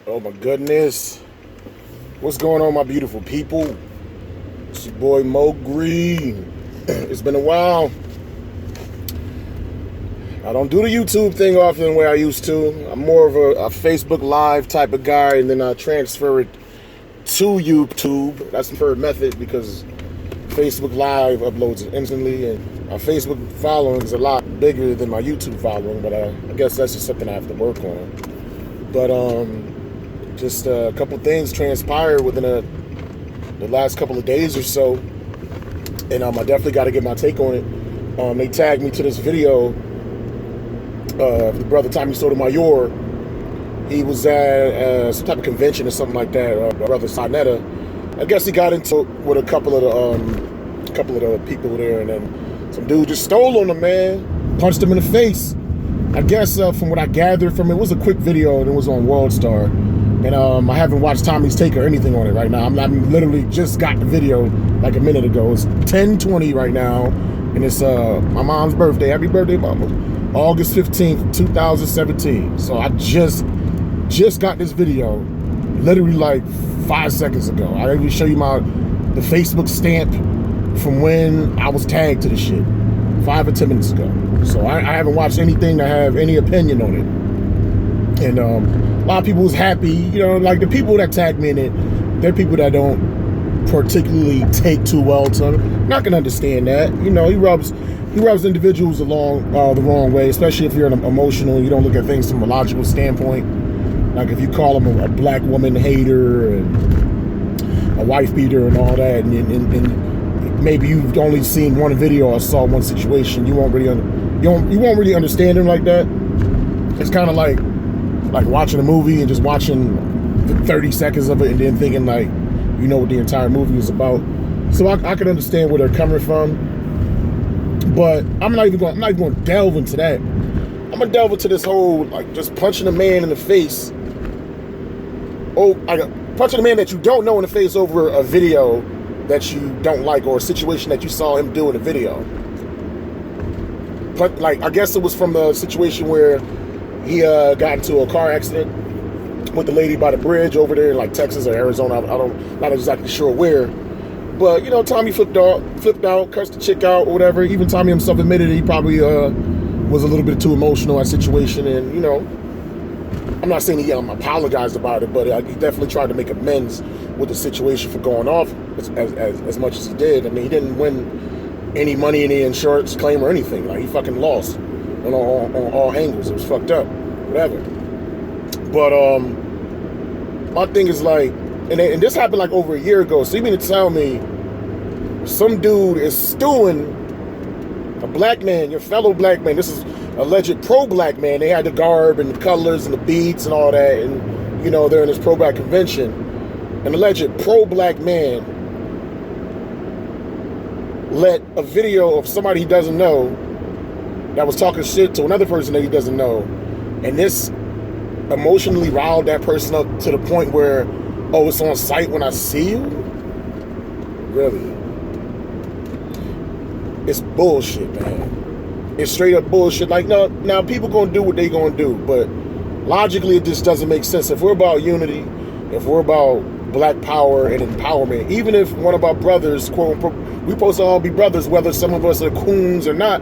Oh my goodness. What's going on, my beautiful people? It's your boy Mo Green. It's been a while. I don't do the YouTube thing often the way I used to. I'm more of a Facebook Live type of guy, and then I transfer it to YouTube. That's the preferred method because Facebook Live uploads it instantly, and my Facebook following is a lot bigger than my YouTube following, but I guess that's just something I have to work on. But just a couple things transpired within the last couple of days or so, and I definitely got to get my take on it. They tagged me to this video of the brother Tommy Sotomayor. He was at some type of convention or something like that. Brother Sinetta. I guess he got into it with a couple of the people there, and then some dude just stole on him, man. Punched him in the face. I guess from what I gathered from it was a quick video, and it was on WorldStar. And I haven't watched Tommy's take or anything on it right now. I'm literally just got the video like a minute ago. It's 10:20 right now, and it's my mom's birthday. Happy birthday, mama. August 15th, 2017. So I just got this video literally like 5 seconds ago. I even show you the Facebook stamp from when I was tagged to the shit 5 or 10 minutes ago. So I haven't watched anything to have any opinion on it. And a lot of people was happy, like the people that tagged me in it, they're people that don't particularly take too well to him. Not gonna understand that. He rubs individuals along the wrong way, especially if you're an emotional, you don't look at things from a logical standpoint. Like if you call him a black woman hater and a wife beater and all that, and maybe you've only seen one video or saw one situation, you won't really understand him like that. It's kind of like watching a movie and just watching the 30 seconds of it and then thinking like what the entire movie is about. So I can understand where they're coming from, but I'm not even going to delve into that. I'm gonna delve into this whole just punching a man in the face. Punching a man that you don't know in the face over a video that you don't like, or a situation that you saw him do in a video. But I guess it was from the situation where he got into a car accident with the lady by the bridge over there in Texas or Arizona. Not exactly sure where. But Tommy flipped out, cursed the chick out, or whatever. Even Tommy himself admitted he probably was a little bit too emotional in that situation, and I'm not saying he apologized about it, but he definitely tried to make amends with the situation for going off as much as he did. I mean, he didn't win any money in the insurance claim or anything. He fucking lost on all angles. It was fucked up, whatever. But my thing is and this happened over a year ago. So you mean to tell me some dude is stewing a black man, your fellow black man? This is alleged pro-black man. They had the garb and the colors and the beads and all that, and they're in this pro-black convention. An alleged pro-black man let a video of somebody he doesn't know that was talking shit to another person that he doesn't know, and this emotionally riled that person up to the point where, oh, it's on sight when I see you? Really? It's bullshit, man. It's straight up bullshit. Now people gonna do what they gonna do, but logically it just doesn't make sense. If we're about unity, if we're about black power and empowerment, even if one of our brothers, quote unquote, we supposed to all be brothers, whether some of us are coons or not.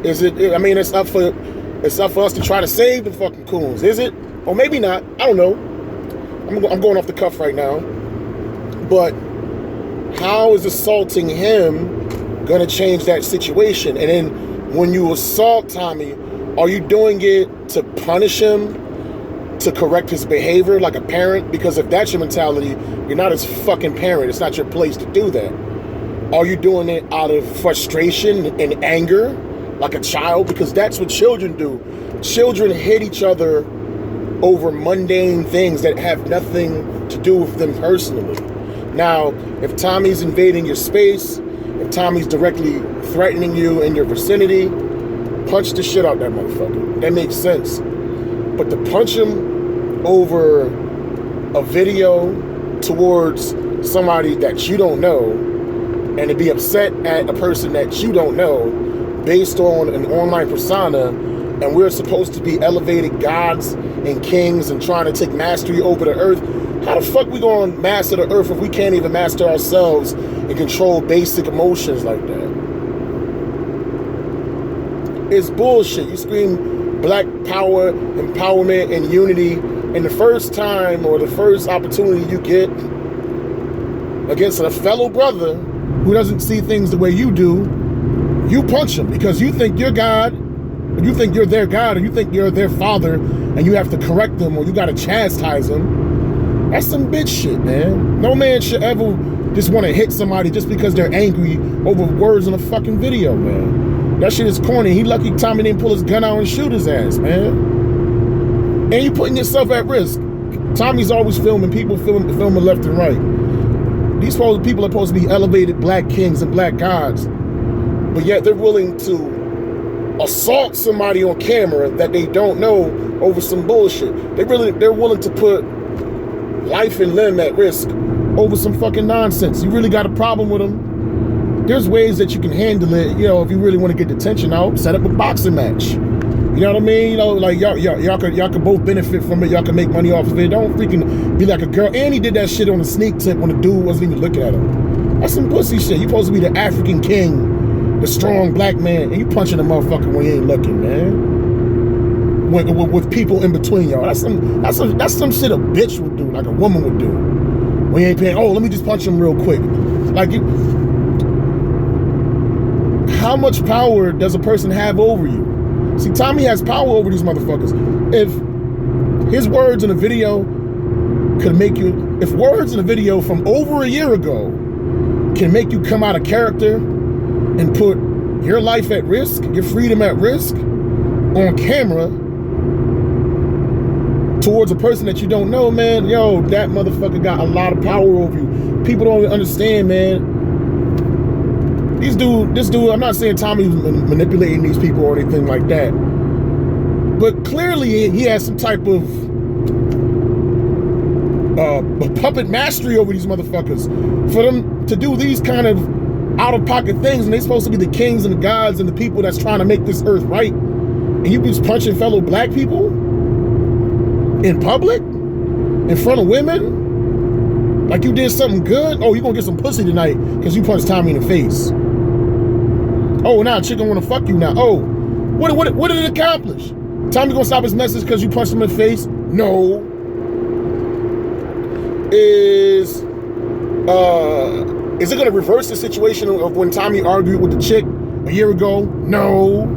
It's up for us to try to save the fucking coons, is it? Or maybe not. I don't know. I'm going off the cuff right now. But how is assaulting him gonna change that situation? And then when you assault Tommy, are you doing it to punish him, to correct his behavior like a parent? Because if that's your mentality, you're not his fucking parent. It's not your place to do that. Are you doing it out of frustration and anger like a child? Because that's what children do. Children hit each other over mundane things that have nothing to do with them personally. Now, if Tommy's invading your space, if Tommy's directly threatening you in your vicinity, punch the shit out that motherfucker. That makes sense. But to punch him over a video towards somebody that you don't know, and to be upset at a person that you don't know based on an online persona and we're supposed to be elevated gods and kings and trying to take mastery over the earth, how the fuck we gonna master the earth if we can't even master ourselves and control basic emotions like that? It's bullshit. You scream black power, empowerment, and unity, and the first time or the first opportunity you get against a fellow brother who doesn't see things the way you do, you punch him because you think you're God, or you think you're their God, or you think you're their father, and you have to correct them or you gotta chastise them. That's some bitch shit, man. No man should ever just want to hit somebody just because they're angry over words in a fucking video, man. That shit is corny. He lucky Tommy didn't pull his gun out and shoot his ass, man. And you putting yourself at risk. Tommy's always filming, people filming left and right. These people are supposed to be elevated black kings and black gods, but yet they're willing to assault somebody on camera that they don't know over some bullshit. They're willing to put life and limb at risk over some fucking nonsense. You really got a problem with them? There's ways that you can handle it. You know, if you really want to get the tension out, set up a boxing match. You know what I mean? You know, like y'all could both benefit from it. Y'all can make money off of it. Don't freaking be like a girl. And he did that shit on a sneak tip when the dude wasn't even looking at him. That's some pussy shit. You supposed to be the African king, the strong black man, and you punching a motherfucker when you ain't looking, man. With people in between y'all. That's some shit a bitch would do, like a woman would do. When you ain't paying, oh, let me just punch him real quick. Like, how much power does a person have over you? See, Tommy has power over these motherfuckers. If his words in a video could make you, if words in a video from over a year ago can make you come out of character and put your life at risk, your freedom at risk on camera towards a person that you don't know, man, yo, that motherfucker got a lot of power over you. People don't even understand, man. This dude, I'm not saying Tommy's manipulating these people or anything like that, but clearly he has some type of puppet mastery over these motherfuckers for them to do these kind of out-of-pocket things, and they're supposed to be the kings and the gods and the people that's trying to make this earth right, and you just punching fellow black people in public, in front of women, like you did something good. Oh, you gonna get some pussy tonight because you punched Tommy in the face. Oh, now a chick wanna fuck you now. Oh, what did it accomplish? Tommy gonna stop his message because you punched him in the face? No. Is it gonna reverse the situation of when Tommy argued with the chick a year ago? No.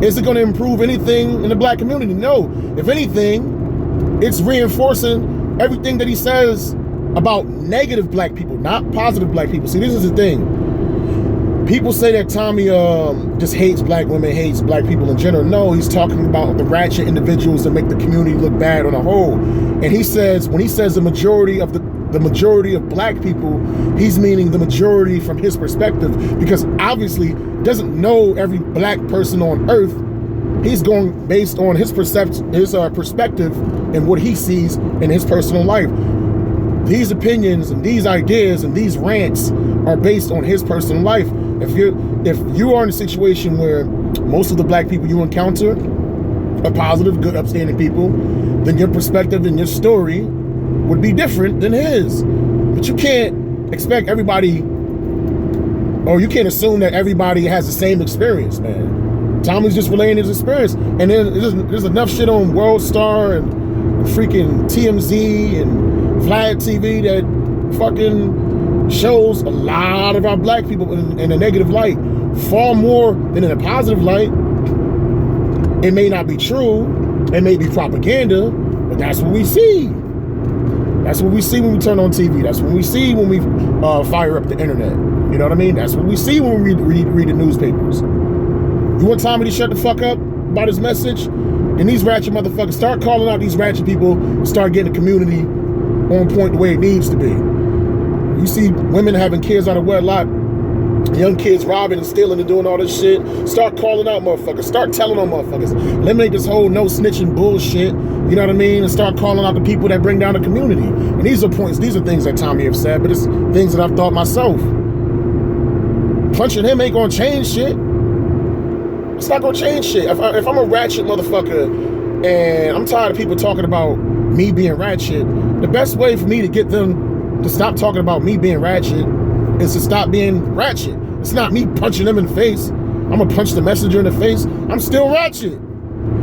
Is it gonna improve anything in the black community? No. If anything, it's reinforcing everything that he says about negative black people, not positive black people. See, this is the thing. People say that Tommy just hates black women, hates black people in general. No, he's talking about the ratchet individuals that make the community look bad on a whole. And he says, when he says the majority of black people, he's meaning the majority from his perspective, because obviously doesn't know every black person on earth. He's going based on his perspective and what he sees in his personal life. These opinions and these ideas and these rants are based on his personal life. If you are in a situation where most of the black people you encounter are positive, good, upstanding people, then your perspective and your story would be different than his. But you can't expect everybody, or you can't assume that everybody has the same experience, man. Tommy's just relaying his experience. And then there's enough shit on World Star and freaking TMZ and Vlad TV that fucking shows a lot of our black people in a negative light, far more than in a positive light. It may not be true, it may be propaganda, but that's what we see. That's what we see when we turn on TV. That's what we see when we fire up the internet. You know what I mean? That's what we see when we read the newspapers. You want Tommy to shut the fuck up about his message? Then these ratchet motherfuckers start calling out these ratchet people and start getting the community on point the way it needs to be. You see women having kids out of wedlock, young kids robbing and stealing and doing all this shit. Start calling out motherfuckers. Start telling on motherfuckers. Eliminate this whole no snitching bullshit. You know what I mean? And start calling out the people that bring down the community. And these are things that Tommy have said, but it's things that I've thought myself. Punching him ain't gonna change shit. It's not gonna change shit. If I'm a ratchet motherfucker and I'm tired of people talking about me being ratchet, the best way for me to get them to stop talking about me being ratchet is to stop being ratchet. It's not me punching them in the face. I'm gonna punch the messenger in the face. I'm still ratchet.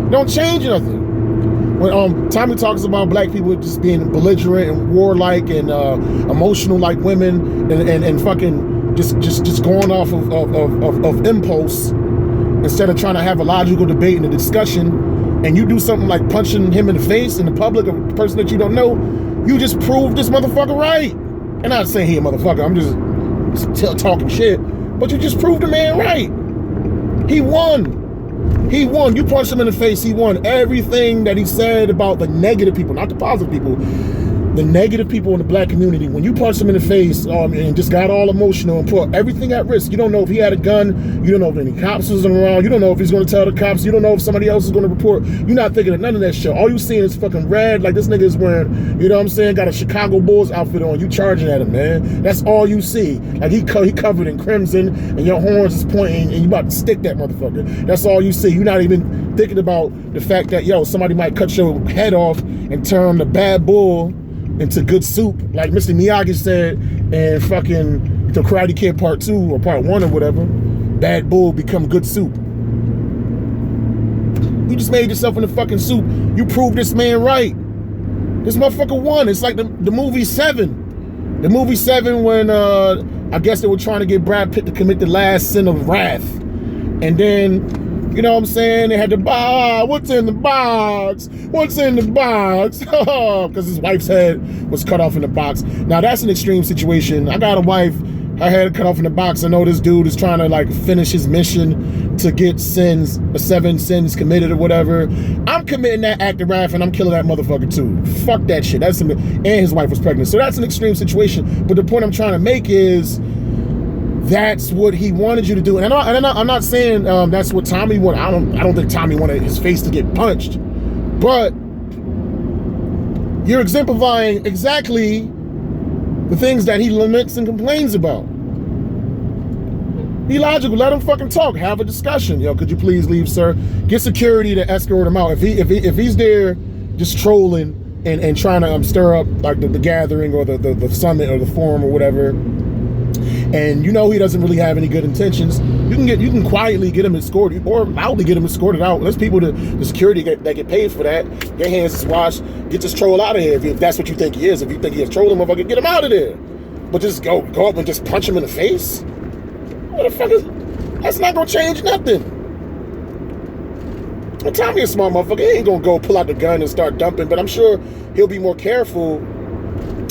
Don't change nothing. When Tommy talks about black people just being belligerent and warlike and emotional like women and fucking just going off of impulse instead of trying to have a logical debate and a discussion, and you do something like punching him in the face in the public, a person that you don't know, you just proved this motherfucker right. And I'm not saying he a motherfucker, I'm just talking shit, but you just proved the man right. He won. He won. You punched him in the face. He won. Everything that he said about the negative people, not the positive people, the negative people in the black community, when you punched him in the face and just got all emotional and put everything at risk. You don't know if he had a gun. You don't know if any cops was around. You don't know if he's going to tell the cops. You don't know if somebody else is going to report. You're not thinking of none of that shit. All you seeing is fucking red, like this nigga is wearing, you know what I'm saying, got a Chicago Bulls outfit on. You charging at him, man. That's all you see. Like he covered in crimson and your horns is pointing and you about to stick that motherfucker. That's all you see. You're not even thinking about the fact that, yo, somebody might cut your head off and turn the bad bull into good soup, like Mr. Miyagi said in fucking The Karate Kid Part 2 or Part 1 or whatever. Bad bull become good soup. You just made yourself into fucking soup. You proved this man right. This motherfucker won. It's like the movie Seven. The movie Seven when I guess they were trying to get Brad Pitt to commit the last sin of wrath. And then, you know what I'm saying, they had to buy, what's in the box? What's in the box? Because his wife's head was cut off in the box. Now that's an extreme situation. I got a wife, her head cut off in the box. I know this dude is trying to like finish his mission to get sins, 7 sins committed or whatever. I'm committing that act of wrath and I'm killing that motherfucker too. Fuck that shit. That's and his wife was pregnant. So that's an extreme situation. But the point I'm trying to make is that's what he wanted you to do. And I'm not saying that's what Tommy wanted. I don't think Tommy wanted his face to get punched. But you're exemplifying exactly the things that he laments and complains about. Be logical. Let him fucking talk. Have a discussion. Yo, could you please leave, sir? Get security to escort him out. If he's there just trolling and trying to stir up like the gathering or the summit or the forum or whatever, and you know he doesn't really have any good intentions, you can quietly get him escorted or loudly get him escorted out. There's people the security that get paid for that. Their hands is washed. Get this troll out of here if that's what you think he is. If you think he is trolling, motherfucker, get him out of there. But just go up and just punch him in the face? What the fuck is? That's not gonna change nothing. Well, Tommy a smart motherfucker. He ain't gonna go pull out the gun and start dumping, but I'm sure he'll be more careful.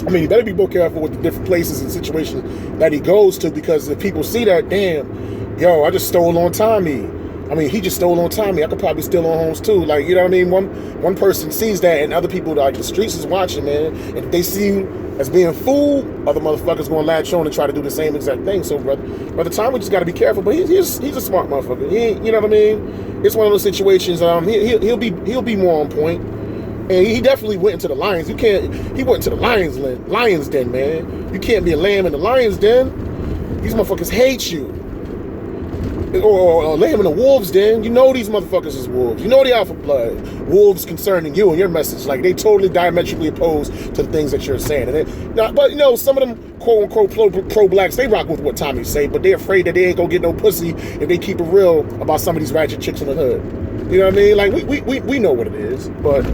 I mean, he better be more careful with the different places and situations that he goes to, because if people see that, damn, yo, I just stole on Tommy. I mean, he just stole on Tommy. I could probably steal on Holmes too. Like, you know what I mean? One person sees that and other people, like the streets is watching, man. And if they see you as being fooled, other motherfuckers gonna latch on and try to do the same exact thing. So, brother Tommy just gotta be careful. But he's a smart motherfucker. You know what I mean? It's one of those situations. He'll be more on point. And he definitely went into the lions. He went into the lion's den, man. You can't be a lamb in the lion's den. These motherfuckers hate you. Or a lamb in the wolves' den. You know these motherfuckers is wolves. You know the alpha blood. Wolves concerning you and your message. Like, they totally diametrically opposed to the things that you're saying. But, you know, some of them quote-unquote pro-blacks, they rock with what Tommy say, but they're afraid that they ain't gonna get no pussy if they keep it real about some of these ratchet chicks in the hood. You know what I mean? Like, we know what it is, but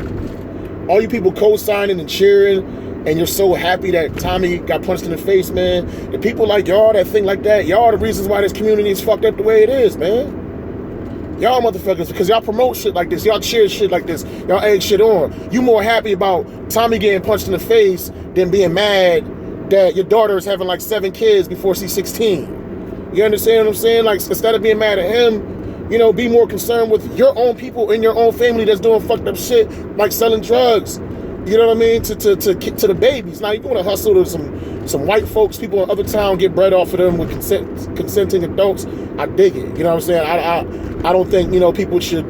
all you people co-signing and cheering, and you're so happy that Tommy got punched in the face, man. The people like y'all that think like that, y'all are the reasons why this community is fucked up the way it is, man. Y'all motherfuckers, because y'all promote shit like this, y'all cheer shit like this, y'all egg shit on. You more happy about Tommy getting punched in the face than being mad that your daughter is having like 7 kids before she's 16. You understand what I'm saying? Like, instead of being mad at him, you know, be more concerned with your own people in your own family that's doing fucked up shit, like selling drugs. You know what I mean? To the babies. Now, you're going to hustle to some white folks, people in other town, get bread off of them with consenting adults. I dig it. You know what I'm saying? I don't think, you know, people should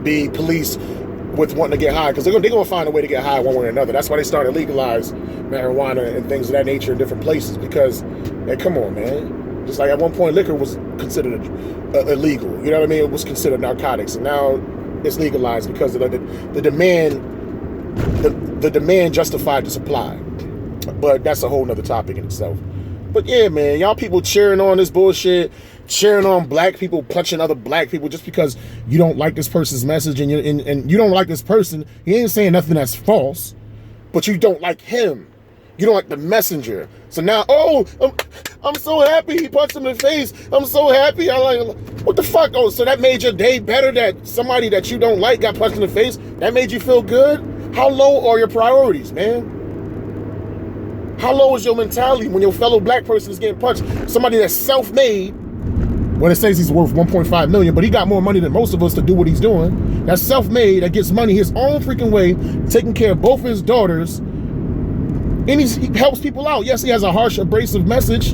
be police with wanting to get high, because they're going to find a way to get high one way or another. That's why they started legalize marijuana and things of that nature in different places, because, man, come on, man. Just like at one point, liquor was considered illegal. You know what I mean? It was considered narcotics, and now it's legalized because of the demand. The demand justified the supply. But that's a whole nother topic in itself. But yeah, man, y'all people cheering on this bullshit, cheering on black people punching other black people just because you don't like this person's message and you don't like this person. He ain't saying nothing that's false, but you don't like him. You don't like the messenger. So now, oh, I'm so happy he punched him in the face. I'm so happy. I like, what the fuck? Oh, so that made your day better that somebody that you don't like got punched in the face? That made you feel good? How low are your priorities, man? How low is your mentality when your fellow black person is getting punched? Somebody that's self-made, well, it says he's worth 1.5 million, but he got more money than most of us to do what he's doing. That's self-made, that gets money his own freaking way, taking care of both of his daughters, and he helps people out. Yes, he has a harsh, abrasive message,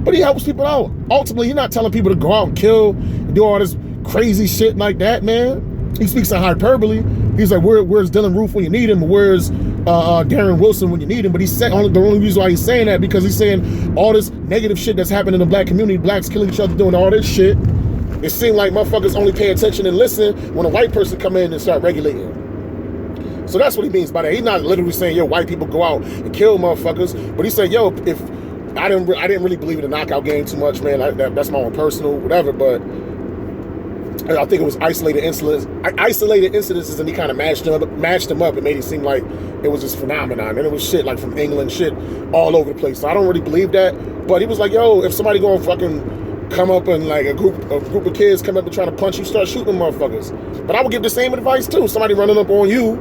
but he helps people out. Ultimately, he's not telling people to go out and kill and do all this crazy shit like that, man. He speaks in hyperbole. He's like, where's Dylan Roof when you need him? Where's Darren Wilson when you need him? But the only reason why he's saying that because he's saying all this negative shit that's happening in the black community, blacks killing each other, doing all this shit. It seemed like motherfuckers only pay attention and listen when a white person come in and start regulating. So that's what he means by that. He's not literally saying, yo, white people go out and kill motherfuckers, but he's saying, yo, if I didn't really believe in the knockout game too much, man. That's my own personal whatever, but I think it was isolated incidences, and he kind of matched them up. It made it seem like it was this phenomenon, and it was shit like from England, shit all over the place. So I don't really believe that. But he was like, yo, if somebody gonna fucking come up and like a group of kids come up and try to punch you, start shooting them motherfuckers. But I would give the same advice too. Somebody running up on you,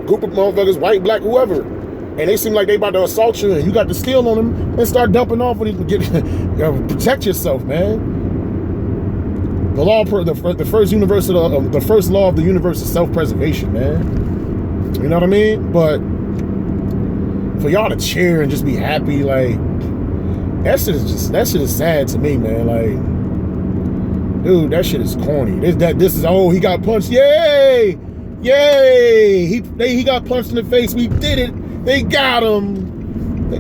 group of motherfuckers, white, black, whoever, and they seem like they about to assault you, and you got the steel on them, and start dumping off when you get protect yourself, man. The law, the first law of the universe is self-preservation, man. You know what I mean? But for y'all to cheer and just be happy, like that shit is sad to me, man. Like, dude, that shit is corny. This is he got punched. Yay! He got punched in the face. We did it. They got him.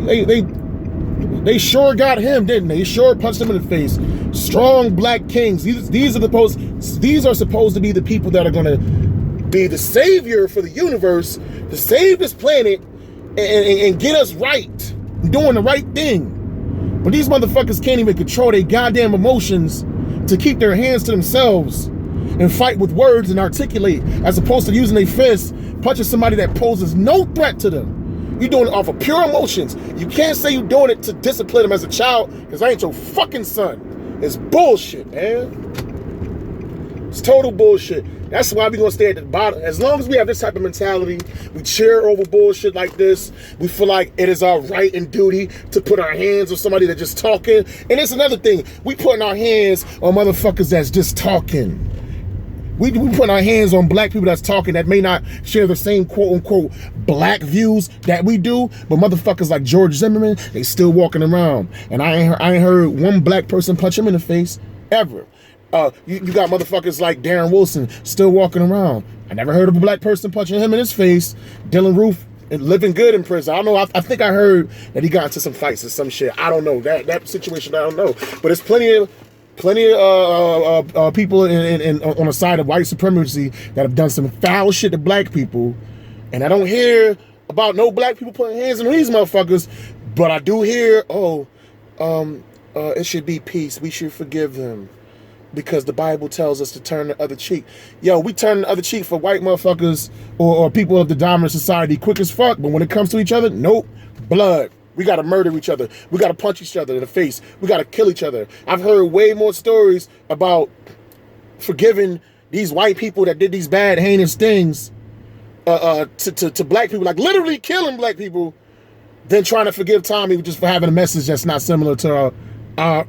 They sure got him, didn't they? They sure punched him in the face. Strong black kings. These are supposed to be the people that are gonna be the savior for the universe, to save this planet and get us right, doing the right thing. But these motherfuckers can't even control their goddamn emotions to keep their hands to themselves and fight with words and articulate, as opposed to using their fists, punching somebody that poses no threat to them. You're doing it off of pure emotions. You can't say you're doing it to discipline him as a child, because I ain't your fucking son. It's bullshit, man. It's total bullshit. That's why we're going to stay at the bottom. As long as we have this type of mentality, we cheer over bullshit like this, we feel like it is our right and duty to put our hands on somebody that's just talking. And it's another thing. We putting our hands on motherfuckers that's just talking. We put our hands on black people that's talking that may not share the same quote-unquote black views that we do, but motherfuckers like George Zimmerman, they still walking around. And I ain't heard one black person punch him in the face, ever. You got motherfuckers like Darren Wilson still walking around. I never heard of a black person punching him in his face. Dylan Roof living good in prison. I don't know. I think I heard that he got into some fights or some shit. I don't know. That situation, I don't know. But it's plenty of people on the side of white supremacy that have done some foul shit to black people, and I don't hear about no black people putting hands on these motherfuckers, but I do hear, it should be peace. We should forgive them because the Bible tells us to turn the other cheek. Yo, we turn the other cheek for white motherfuckers or people of the dominant society quick as fuck, but when it comes to each other, nope, blood. We got to murder each other. We got to punch each other in the face. We got to kill each other. I've heard way more stories about forgiving these white people that did these bad, heinous things to black people, like literally killing black people, than trying to forgive Tommy just for having a message that's not similar to our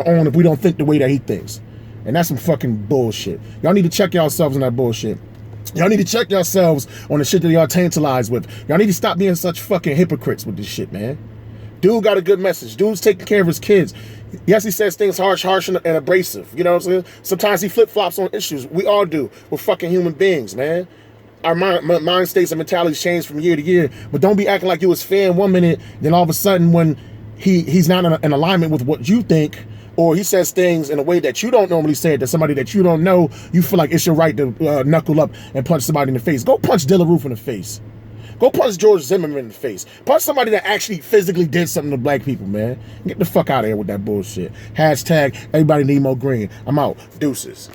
own if we don't think the way that he thinks. And that's some fucking bullshit. Y'all need to check yourselves on that bullshit. Y'all need to check yourselves on the shit that y'all tantalized with. Y'all need to stop being such fucking hypocrites with this shit, man. Dude got a good message. Dude's taking care of his kids. Yes, he says things harsh and abrasive. You know what I'm saying? Sometimes he flip-flops on issues. We all do. We're fucking human beings, man. Our mind states and mentalities change from year to year. But don't be acting like you was fan 1 minute, then all of a sudden when he's not in alignment with what you think, or he says things in a way that you don't normally say it to somebody that you don't know, you feel like it's your right to knuckle up and punch somebody in the face. Go punch Dilla Roof in the face. Go punch George Zimmerman in the face. Punch somebody that actually physically did something to black people, man. Get the fuck out of here with that bullshit. Hashtag everybody need more green. I'm out. Deuces.